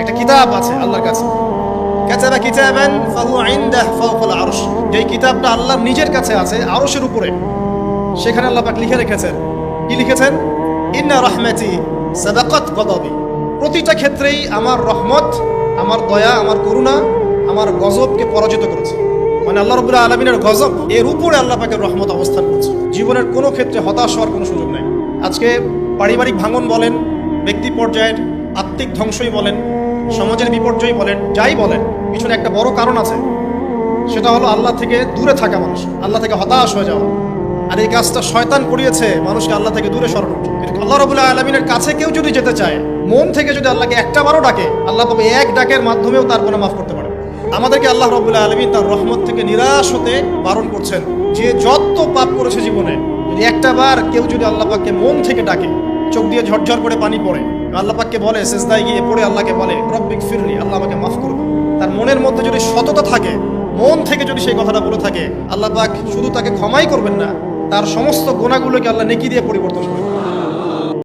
একটা কিতাব আছে আল্লাহর কাছে, কাতাবা কিতাবান ফাহুয়া ইনদাহু ফাওকাল আরশ, যে কিতাবটা আল্লাহর নিজের কাছে আছে আরশের উপরে। সেখানে আল্লাহ পাক লিখে রেখেছেন, কি লিখেছেন? ইন্না রাহমাতি সাবাকাত গদাবি, প্রতিটা ক্ষেত্রেই আমার রহমত, আমার দয়া, আমার করুণা আমার গজবকে পরাজিত করেছে। মানে আল্লাহ রাব্বুল আলামিনের গজব এর উপরে আল্লাহ পাকের রহমত অবস্থান করছে। জীবনের কোনো ক্ষেত্রে হতাশ হওয়ার কোনো সুযোগ নেই। আজকে পারিবারিক ভাঙন বলেন, ব্যক্তি পর্যায়ের আত্মিক ধ্বংসই বলেন, সমাজের বিপর্যয় বলেন, যাই বলেন, পিছনে একটা বড় কারণ আছে। সেটা হলো আল্লাহ থেকে দূরে থাকা মানুষ, আল্লাহ থেকে হতাশ হয়ে যাওয়া। আর এই কাজটা শয়তান করিয়েছে মানুষকে আল্লাহ থেকে দূরে সরানোর জন্য। আল্লাহ রাব্বুল আলামিনের কাছে কেউ যদি যেতে চায়, মন থেকে যদি আল্লাহকে একটা বারও ডাকে, আল্লাহ তবে এক ডাকের মাধ্যমেও তার গুনাহ মাফ করতে পারে। আমাদেরকে আল্লাহ রাব্বুল আলামিন তার রহমত থেকে নিরাশ হতে বারণ করছেন। যে যত পাপ করেছে জীবনে, যদি একটা বার কেউ যদি আল্লাহ পাককে মন থেকে ডাকে, চোখ দিয়ে ঝরঝর করে পানি পড়ে, আল্লাহ পাককে বলে, সিজদায় গিয়ে পড়ে আল্লাহকে বলে রব্বিক ফিরলি, আল্লাহ আমাকে মাফ করুন, তার মনের মধ্যে যদি সততা থাকে, মন থেকে যদি সেই কথাটা বলে থাকে, আল্লাহ পাক শুধু তাকে ক্ষমাই করবেন না, তার সমস্ত গুনাহগুলোকে আল্লাহ নেকি দিয়ে পরিবর্তন করবেন।